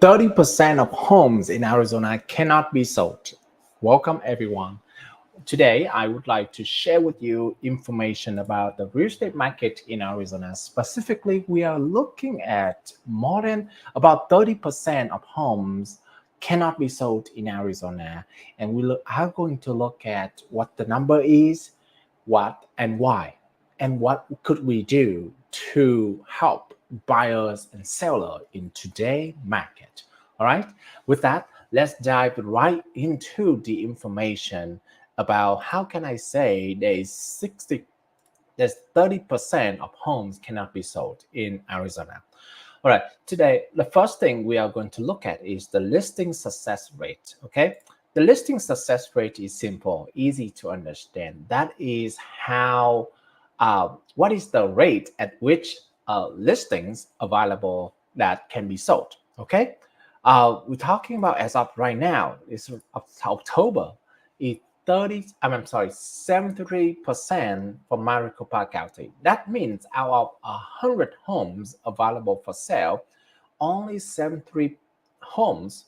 30% of homes in Arizona cannot be sold. Welcome, everyone. Today, I would like to share with you information about the real estate market in Arizona. Specifically, we are looking at more than about 30% of homes cannot be sold in Arizona. And are going to look at what the number is, what and why, and what could we do to help buyers and sellers in today's market. All right. With that, let's dive right into the information about how can I say there's 30% of homes cannot be sold in Arizona. All right, today the first thing we are going to look at is the listing success rate. Okay, the listing success rate is simple, easy to understand. That is what is the rate at which listings available that can be sold. Okay, we're talking about as of right now, it's October, is 73% for Maricopa County. That means out of 100 homes available for sale, only 73 homes,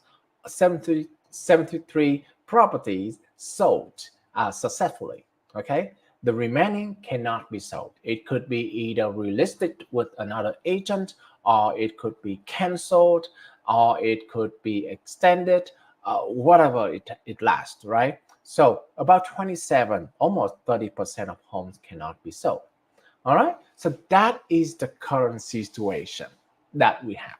73 properties sold successfully. Okay, the remaining cannot be sold. It could be either relisted with another agent, or it could be canceled, or it could be extended, whatever it lasts, right? So about 27, almost 30% of homes cannot be sold. All right, so that is the current situation that we have.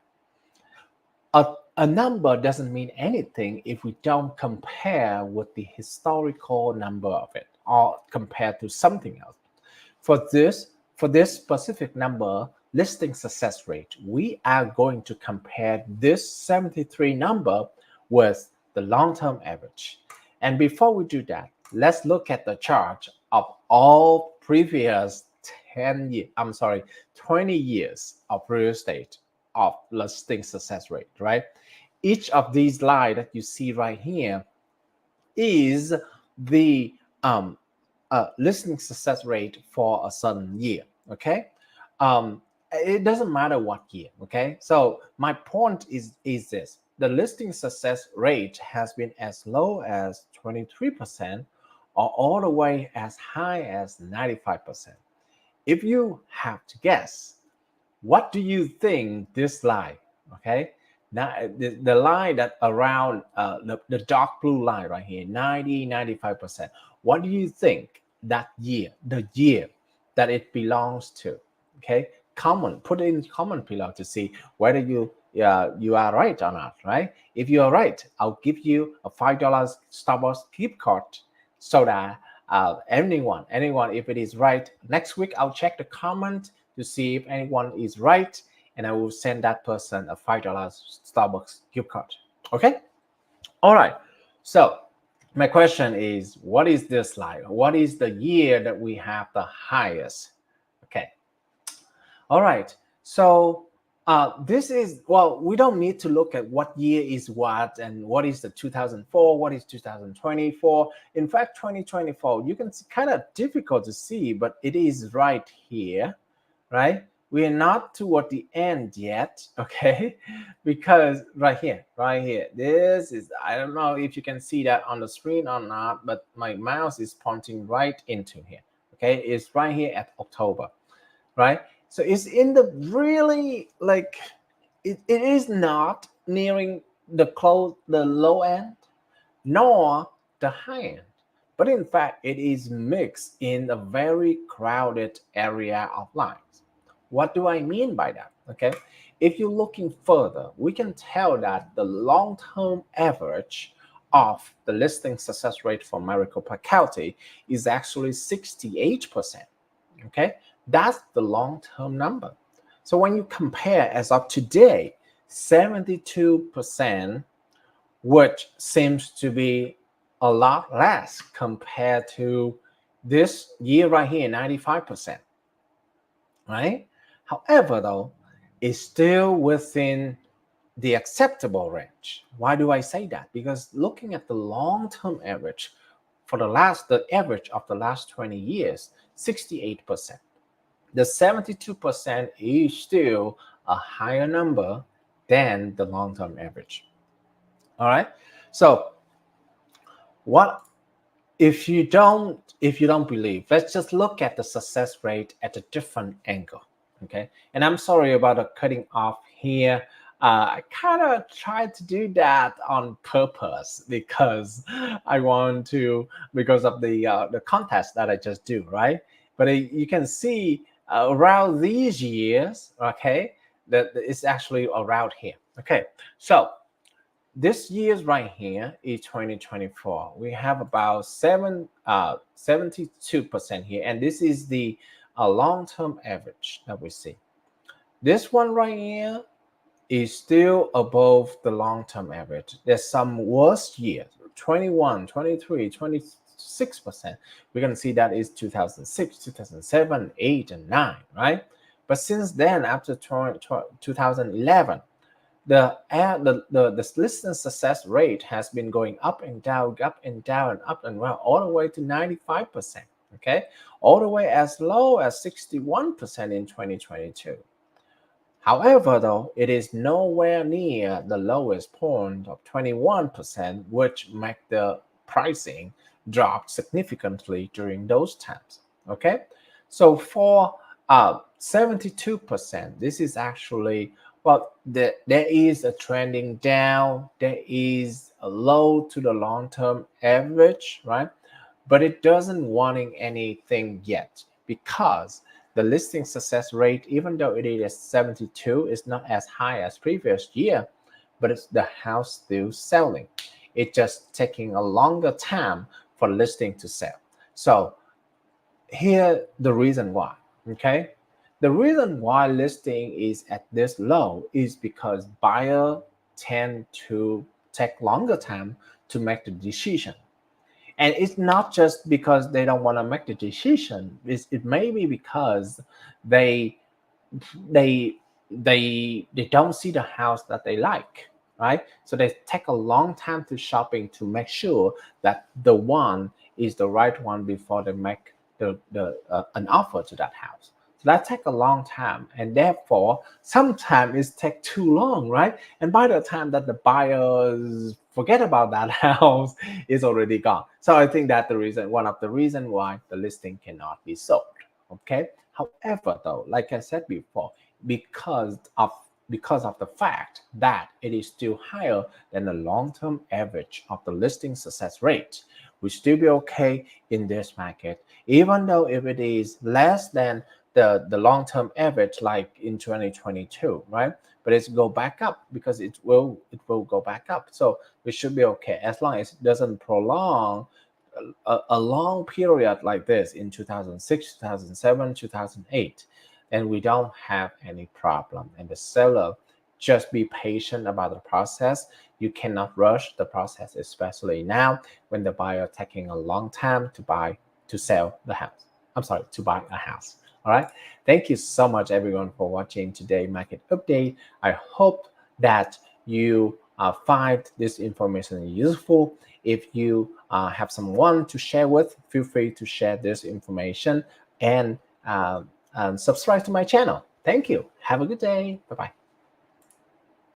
A number doesn't mean anything if we don't compare with the historical number of it or compare to something else. For this specific number, listing success rate, we are going to compare this 73 number with the long-term average. And before we do that, let's look at the chart of all previous 20 years of real estate of listing success rate, right? Each of these lines that you see right here is the listing success rate for a certain year, okay? It doesn't matter what year, okay? So my point is this. The listing success rate has been as low as 23% or all the way as high as 95%. If you have to guess, what do you think this line, okay? Now, the line that around the dark blue line right here, 95%. What do you think that year, the year that it belongs to? Okay, put it in comment below to see whether you are right or not, right? If you are right, I'll give you a $5 Starbucks gift card so that anyone, if it is right, next week I'll check the comment to see if anyone is right, and I will send that person a $5 Starbucks gift card. Okay? All right. So my question is, what is this like? What is the year that we have the highest? Okay. All right. So this is, well, we don't need to look at what year is what and what is the 2004, what is 2024. In fact, 2024, you can see kind of difficult to see, but it is right here, right? We are not toward the end yet, okay? Because right here, this is, I don't know if you can see that on the screen or not, but my mouse is pointing right into here, okay? It's right here at October, right? So it's in the really, like, it is not nearing the low end, nor the high end. But in fact, it is mixed in a very crowded area of lines. What do I mean by that? Okay, if you're looking further, we can tell that the long-term average of the listing success rate for Maricopa County is actually 68%. Okay, that's the long-term number. So when you compare as of today, 72%, which seems to be a lot less compared to this year right here, 95%, right? However, though, it's still within the acceptable range. Why do I say that? Because looking at the long-term average for the average of the last 20 years, 68%. The 72% is still a higher number than the long-term average. All right. So what if you don't believe, let's just look at the success rate at a different angle. Okay, and I'm sorry about the cutting off here. I kind of tried to do that on purpose because I want to, because of the contest that I just do, right? But you can see around these years, okay, that it's actually around here. Okay, so this year's right here is 2024. We have about 72% here, and this is the long-term average that we see. This one right here is still above the long-term average. There's some worst years, 21, 23, 26%. We're going to see that is 2006, 2007, 8, and 9, right? But since then, after 2011, the listing success rate has been going up and down, up and down, up and down, all the way to 95%. Okay, all the way as low as 61% in 2022. However, though, it is nowhere near the lowest point of 21%, which make the pricing drop significantly during those times. Okay, so for 72%, this is actually, well, there is a trending down, there is a low to the long-term average, right? But it doesn't wanting anything yet because the listing success rate, even though it is 72, is not as high as previous year, but it's the house still selling. It's just taking a longer time for listing to sell. So here the reason why, okay? The reason why listing is at this low is because buyer tend to take longer time to make the decision. And it's not just because they don't want to make the decision. It may be because they they they don't see the house that they like, right? So they take a long time to shopping to make sure that the one is the right one before they make the an offer to that house. So that take a long time, and therefore sometimes it take too long, right? And by the time that the buyers forget about that house, it's already gone. So I think that one of the reason why the listing cannot be sold. Okay. However, though, like I said before, because of the fact that it is still higher than the long-term average of the listing success rate, we still be okay in this market, even though if it is less than the long-term average, like in 2022, right? But it's go back up because it will go back up. So we should be okay as long as it doesn't prolong a long period like this in 2006, 2007, 2008, then we don't have any problem. And the seller, just be patient about the process. You cannot rush the process, especially now when the buyer taking a long time to sell the house. I'm sorry, to buy a house. All right. Thank you so much, everyone, for watching today market update. I hope that you find this information useful. If you have someone to share with, feel free to share this information and subscribe to my channel. Thank you. Have a good day. Bye-bye.